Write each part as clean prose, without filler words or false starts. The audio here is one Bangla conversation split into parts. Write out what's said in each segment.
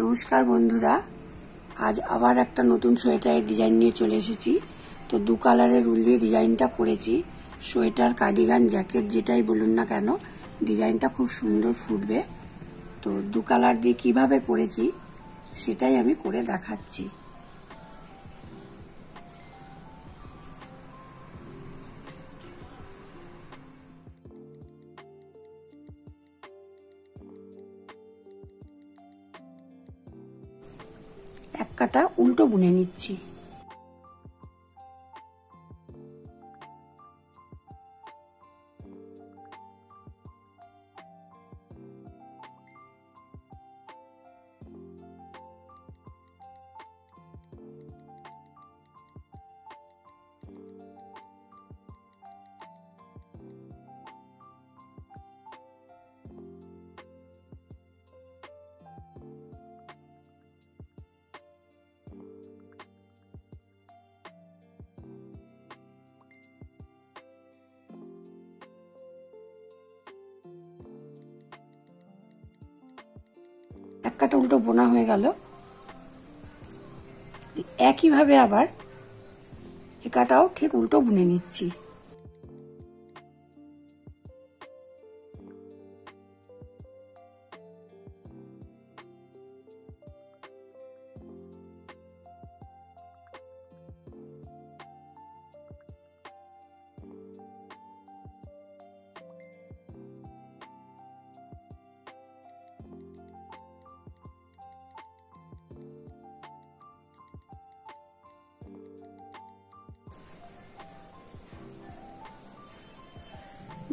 নমস্কার বন্ধুরা, আজ আবার একটা নতুন সোয়েটারের ডিজাইন নিয়ে চলে এসেছি। তো দু কালারের উল দিয়ে ডিজাইনটা করেছি। সোয়েটার, কার্ডিগান, জ্যাকেট যেটাই বলুন না কেন, ডিজাইনটা খুব সুন্দর ফুটবে। তো দু কালার দিয়ে কিভাবে করেছি সেটাই আমি করে দেখাচ্ছি। এক কাটা উল্টো বুনে নিচ্ছি। এক কাটা উল্টো বোনা হয়ে গেল। একইভাবে আবার এ কাটাও ঠিক উল্টো বুনে নিচ্ছি।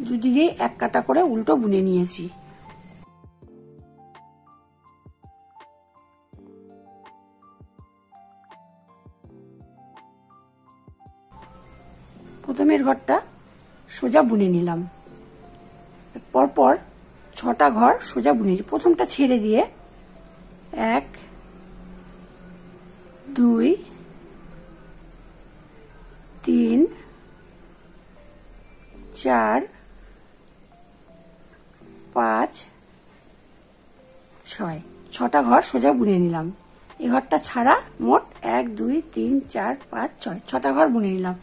দুদিকে এক কাটা করে উল্টো বুনে নিয়েছি। প্রথমের ঘরটা সোজা বুনে নিলাম, পরপর 6টা ঘর সোজা বুনেছি। প্রথমটা ছেড়ে দিয়ে 1 2 3 4 5 6 6টা ঘর সোজা বুনে নিলাম। এই ঘরটা ছাড়া মোট 1 2 3 4 5 6 6টা ঘর বুনে নিলাম।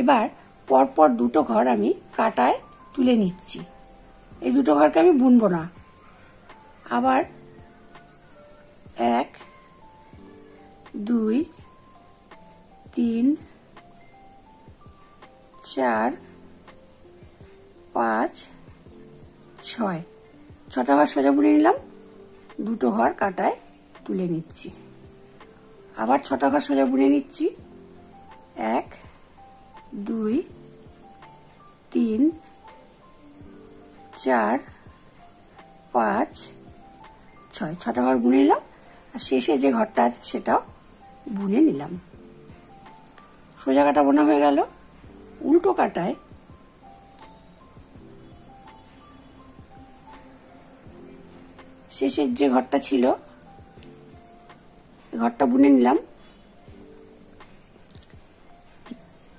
এবার পরপর দুটো ঘর আমি কাটায় তুলে নিচ্ছি। এই দুটো ঘরকে আমি বুনবো না। আবার 1 2 3 4 5 6 6টা ঘর সোজা বুনে নিলাম, দুটো ঘর কাটায় তুলে নিচ্ছি। আবার 6টা ঘর সোজা বুনে নিচ্ছি। 1 2 3 4 5 6 6টা ঘর বুনে নিলাম। আর শেষে যে ঘরটা আছে সেটাও বুনে নিলাম। সোজা কাটা বোনা হয়ে গেল। উল্টো কাটায় শেষের যে ঘরটা ছিল ঘরটা বুনে নিলাম।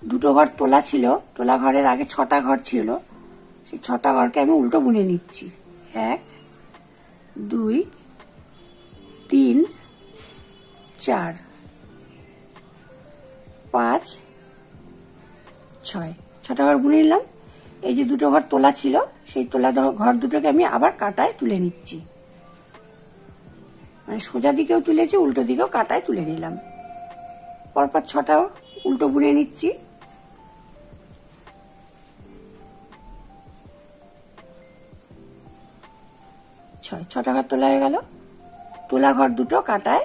দুটো ঘর তোলা ছিল, তোলা ঘরের আগে 6টা ঘর ছিল, সেই 6টা ঘরকে আমি উল্টো বুনে নিচ্ছি। 1 2 3 4 5 6 6টা ঘর বুনে নিলাম। এই যে দুটো ঘর তোলা ছিল সেই তোলা ঘর দুটোকে আমি আবার কাটায় তুলে নিচ্ছি। মানে সোজা দিকেও তুলেছি, উল্টো দিকেও কাটায় তুলে নিলাম। পরপর 6টা উল্টো বুনে নিচ্ছি। ছটা ঘর তোলা হয়ে গেল। তোলা ঘর দুটো কাটায়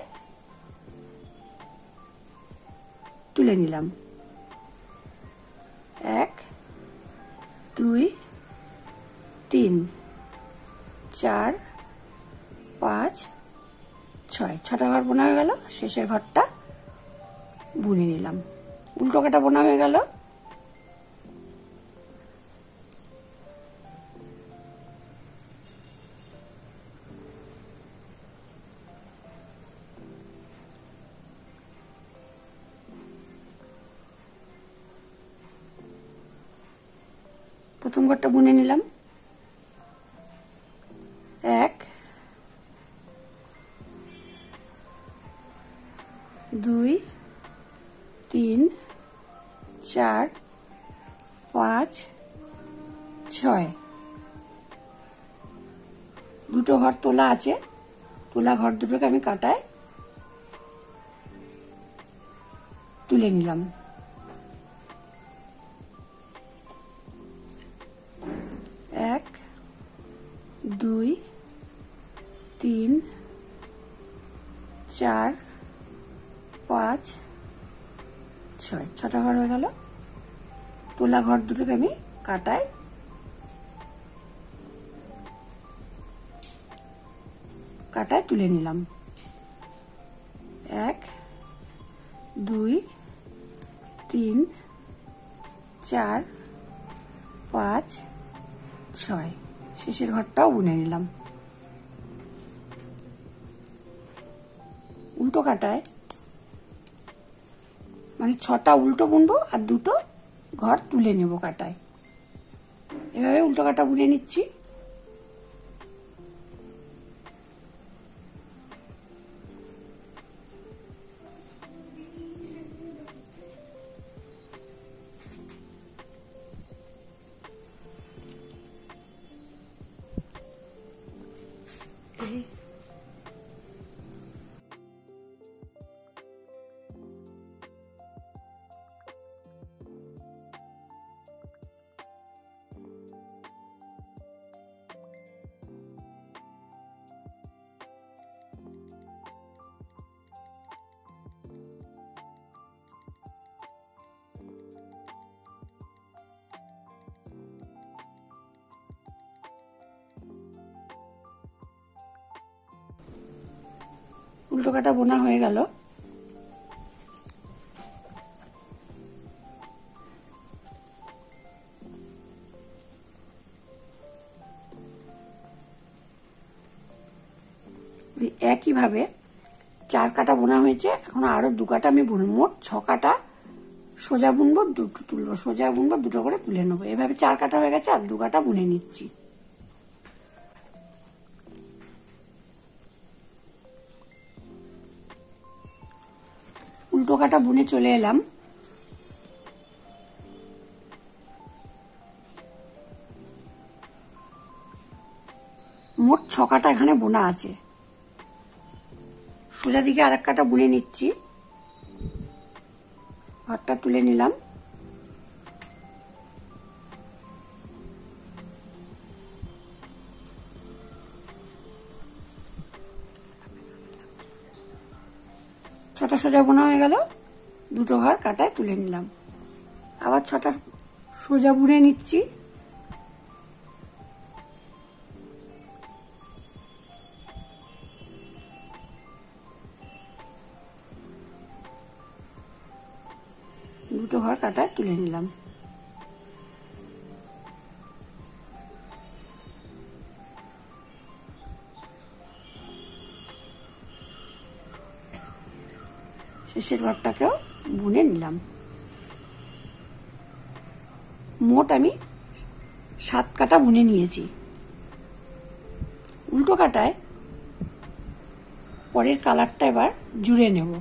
তুলে নিলাম। 1 2 3 4 5 6 6টা ঘর বোনা হয়ে গেল। শেষের ঘরটা বুনে নিলাম। উল্টো কাটা বোনা হয়ে গেল। প্রথম ঘরটা বুনে নিলাম। 1 3 4 5 6 দুটো ঘর তোলা আছে। তোলা ঘর দুটোকে আমি কাটায় তুলে নিলাম। 1 2 3 4 5 6 ছটা ঘর হয়ে গেল। তোলা ঘর দুটোকে আমি কাটায় তুলে নিলাম। 1 2 3 4 5 6 শেষের ঘরটাও বুনে নিলাম। উল্টো কাটায় মানে 6টা উল্টো বুনবো আর দুটো ঘর তুলে নেব কাটায়। এভাবে উল্টো কাটা বুনে নিচ্ছি। উল্টো কাটা বোনা হয়ে গেল। একইভাবে 4 কাটা বোনা হয়েছে। এখন আরো 2 কাটা আমি বুনবো। মোট 6 কাটা সোজা বুনবো, দুটো তুলবো, সোজা বুনবো, দুটো করে তুলে নেবো। এভাবে 4 কাটা হয়ে গেছে আর 2 কাটা বুনে নিচ্ছি। উল্টো কাটা বুনে চলে এলাম। মোট 6 কাটা এখানে বোনা আছে। সোজা দিকে আরেক কাটা বুনে নিচ্ছি। ঘরটা তুলে নিলাম। ছটা সোজা বোনা হয়ে গেল। দুটো ঘর কাটায় তুলে নিলাম। আবার 6টা সোজা বুনে নিচ্ছি। দুটো ঘর কাটায় তুলে নিলাম। শেষের ঘরটাকেও বুনে নিলাম। মোট আমি 7 কাটা বুনে নিয়েছি। উল্টো কাটায় পরের কালারটা এবার জুড়ে নেব।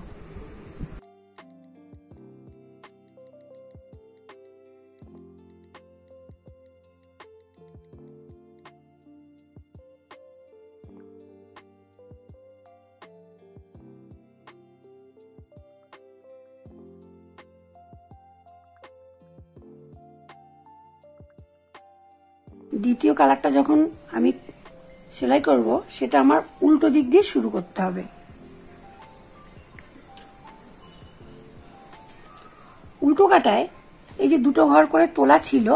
দ্বিতীয় কালারটা যখন আমি সেলাই করব সেটা আমার উল্টো দিক দিয়ে শুরু করতে হবে। উল্টো কাটায় এই যে দুটো ঘর করে তোলা ছিল,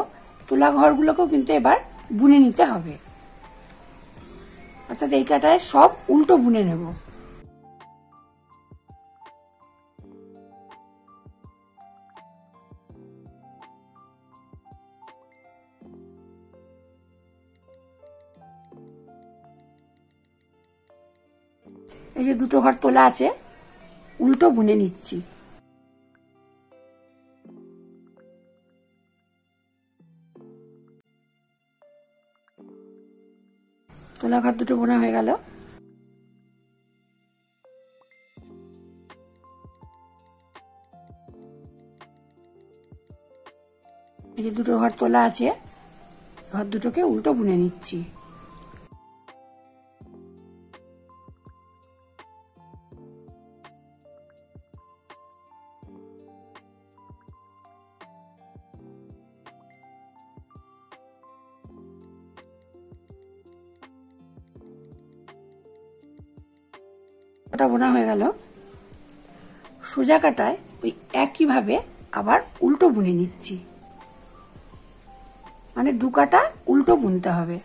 তোলা ঘরগুলোকেও কিন্তু এবার বুনে নিতে হবে। অর্থাৎ এই কাটায় সব উল্টো বুনে নেব। এই যে দুটো ঘর তোলা আছে, উল্টো বুনে নিচ্ছি। তোলা ঘর দুটো বোনা হয়ে গেল। এই যে দুটো ঘর তোলা আছে, ঘর দুটোকে উল্টো বুনে নিচ্ছি। ওটা বোনা হয়ে গেল। সোজা কাটায় ওই একইভাবে আবার উল্টো বুনে নিচ্ছি, মানে দু কাটা উল্টো বুনতে হবে।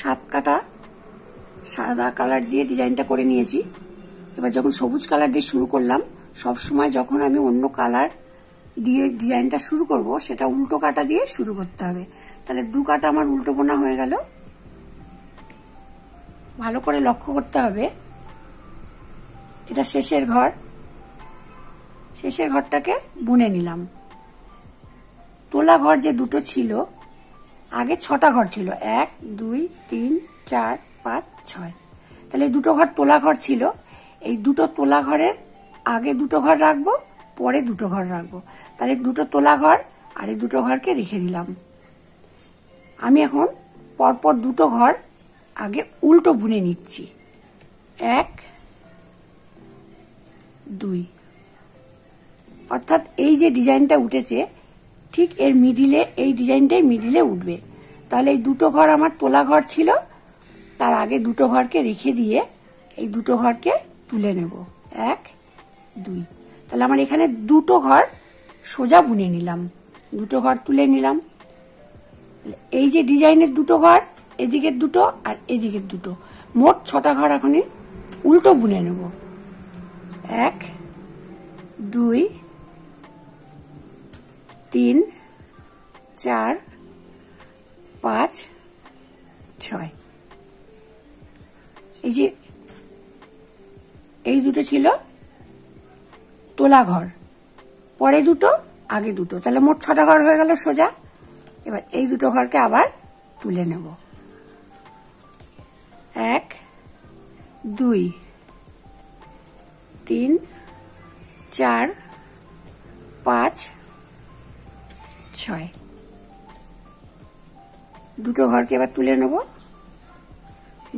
সাত কাটা সাদা কালার দিয়ে ডিজাইনটা করে নিয়েছি। এবার যখন সবুজ কালার দিয়ে শুরু করলাম, সব সময় যখন আমি অন্য কালার দিয়ে ডিজাইনটা শুরু করব, সেটা উল্টো কাটা দিয়ে শুরু করতে হবে। তাহলে দু কাটা আমার উল্টো বোনা হয়ে গেল। ভালো করে লক্ষ্য করতে হবে, এটা শেষের ঘর। শেষের ঘরটাকে বুনে নিলাম। তোলা ঘর যে দুটো ছিল, আগে 6টা ঘর ছিল, 1 2 3 4 5 6। তাহলে এই দুটো ঘর তোলা ঘর ছিল। এই দুটো তোলা ঘরের আগে দুটো ঘর রাখবো, পরে দুটো ঘর রাখবো। তাহলে দুটো তোলা ঘর আর এই দুটো ঘরকে রেখে দিলাম। আমি এখন পরপর দুটো ঘর আগে উল্টো বুনে নিচ্ছি। 1 2, অর্থাৎ এই যে ডিজাইনটা উঠেছে, ঠিক এর মিডিলে, এই ডিজাইনটাই মিডিলে উঠবে। তাহলে এই দুটো ঘর আমার তোলা ঘর ছিল, তার আগে দুটো ঘরকে রেখে দিয়ে এই দুটো ঘরকে তুলে নেব। 1 2, তাহলে আমার এখানে দুটো ঘর সোজা বুনে নিলাম, দুটো ঘর তুলে নিলাম। এই যে ডিজাইনের দুটো ঘর, এদিকের দুটো আর এদিকের দুটো, মোট 6টা ঘর এখনই উল্টো বুনে নেব। 1 2 3 4 5 6। এই যে এই দুটো ছিল তোলা ঘর, পরে দুটো আগে দুটো, তাহলে মোট 6টা ঘর হয়ে গেল সোজা। এবার এই দুটো ঘরকে আবার তুলে নেব। 1 2 3 4 5 6। দুটো ঘরকে এবার তুলে নেব,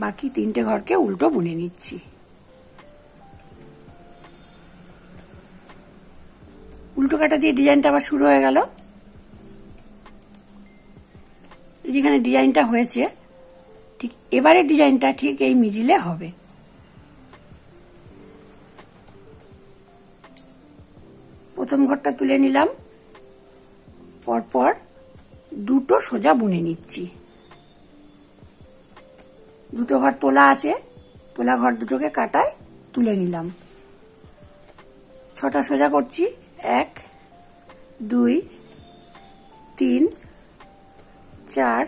বাকি 3টে ঘরকে উল্টো বুনে নিচ্ছি। উল্টো কাটা দিয়ে ডিজাইনটা আবার শুরু হয়ে গেল। যেখানে ডিজাইনটা হয়েছে, ঠিক এবারের ডিজাইনটা ঠিক এই মিডিলে হবে। প্রথম ঘরটা তুলে নিলাম, পরপর দুটো সোজা বুনে নিচ্ছি। দুটো ঘর তোলা আছে, তোলা ঘর দুটোকে কাটায় তুলে নিলাম। 6টা সোজা করছি। 1 2 3 4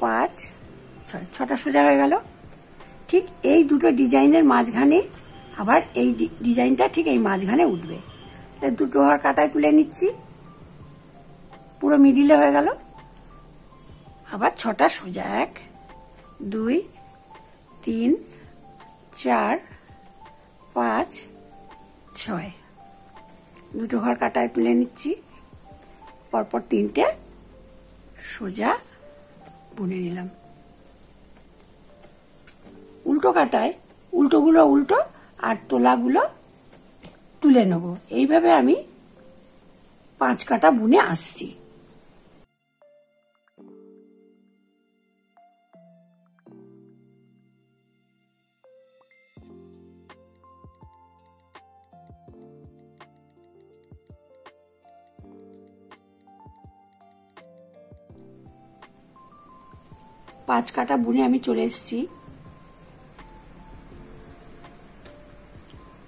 5 6, 6টা সোজা হয়ে গেল। ঠিক এই দুটো ডিজাইনের মাঝখানে আবার এই ডিজাইনটা ঠিক এই মাঝখানে উঠবে। দুটো ঘর কাটায় তুলে নিচ্ছি, পুরো মিডিলে হয়ে গেল। আবার 6টা সোজা, 1 2 3 4 5 6। দুটো ঘর কাটায় তুলে নিচ্ছি, পরপর 3টে সোজা বুনে নিলাম। উল্টো কাটায় উল্টোগুলো উল্টো আর তোলাগুলো তুলে নেব। এইভাবে আমি 5 কাটা বুনে আসছি। 5 কাটা বুনে আমি চলে এসেছি।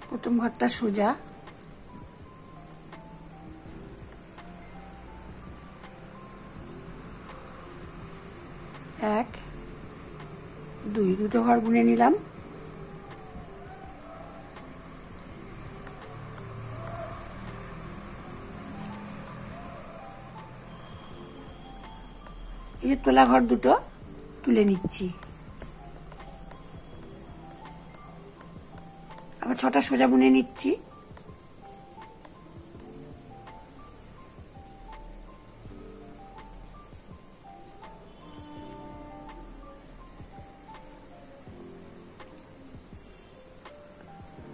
প্রথম ঘরটা সোজা, এক দুই, দুটো ঘর বুনে নিলাম। এই যে তোলা ঘর দুটো তুলে নিচ্ছি। আবার 6টা সোজা বুনে নিচ্ছি।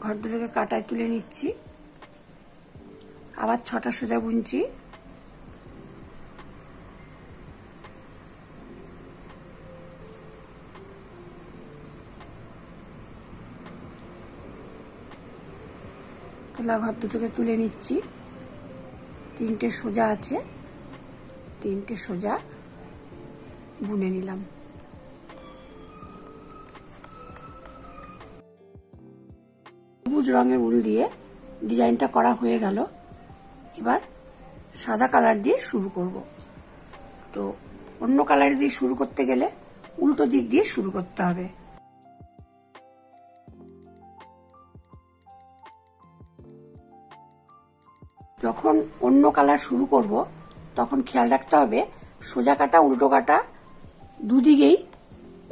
ঘর দুটোকে কাটায় তুলে নিচ্ছি। আবার 6টা সোজা বুনছি। তোলা ঘর দুটোকে তুলে নিচ্ছি। 3টে সোজা আছে, 3টে সোজা বুনে নিলাম। সবুজ রঙের উল দিয়ে ডিজাইনটা করা হয়ে গেল। এবার সাদা কালার দিয়ে শুরু করব। তো অন্য কালার দিয়ে শুরু করতে গেলে উল্টো দিক দিয়ে শুরু করতে হবে। যখন অন্য কালার শুরু করব তখন খেয়াল রাখতে হবে সোজা কাটা উল্টো কাটা দুদিকেই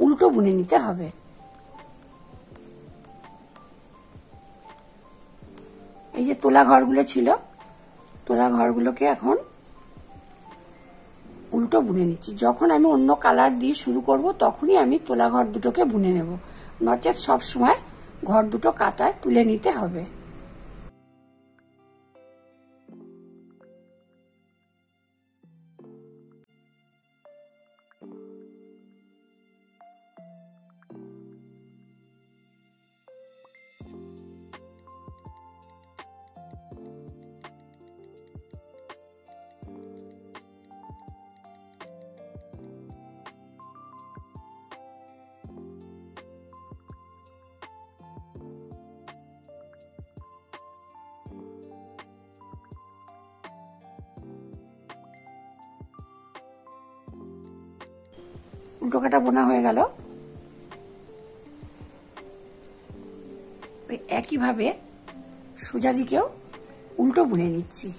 উল্টো বুনে নিতে হবে। এই যে তোলা ঘরগুলো ছিল, তোলা ঘরগুলোকে এখন উল্টো বুনে নিচ্ছি। যখন আমি অন্য কালার দিয়ে শুরু করব তখনই আমি তোলা ঘর দুটোকে বুনে নেব, নচেত সবসময় ঘর দুটো কাটায় তুলে নিতে হবে। উল্টো কাটা বোনা হয়ে গেল। একইভাবে সোজা দিকেও উল্টো বুনে নিচ্ছি।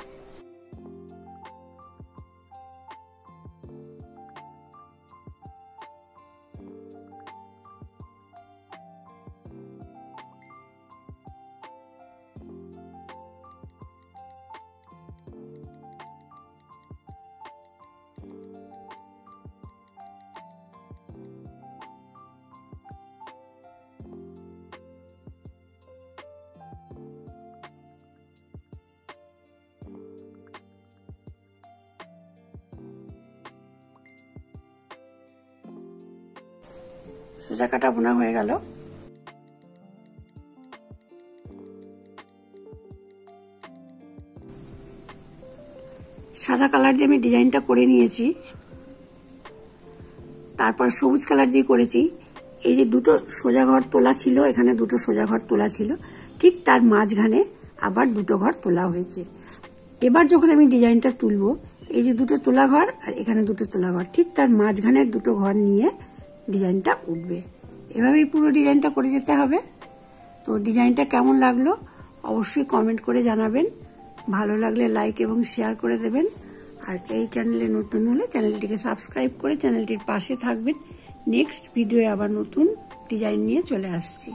সোজা কাটা বোনা হয়ে গেল। সাদা কালার দিয়ে আমি ডিজাইনটা করে নিয়েছি, তারপর সবুজ কালার দিয়ে করেছি। এই যে দুটো সোজা ঘর তোলা ছিল, এখানে দুটো সোজা ঘর তোলা ছিল, ঠিক তার মাঝখানে আবার দুটো ঘর তোলা হয়েছে। এবার যখন আমি ডিজাইনটা তুলবো, এই যে দুটো তোলা ঘর আর এখানে দুটো তোলা ঘর, ঠিক তার মাঝখানে দুটো ঘর নিয়ে ডিজাইনটা উঠবে। এভাবেই পুরো ডিজাইনটা করে যেতে হবে। তো ডিজাইনটা কেমন লাগলো অবশ্যই কমেন্ট করে জানাবেন। ভালো লাগলে লাইক এবং শেয়ার করে দেবেন। আর এই চ্যানেলে নতুন হলে চ্যানেলটিকে সাবস্ক্রাইব করে চ্যানেলটির পাশে থাকবেন। নেক্সট ভিডিওয়ে আবার নতুন ডিজাইন নিয়ে চলে আসছি।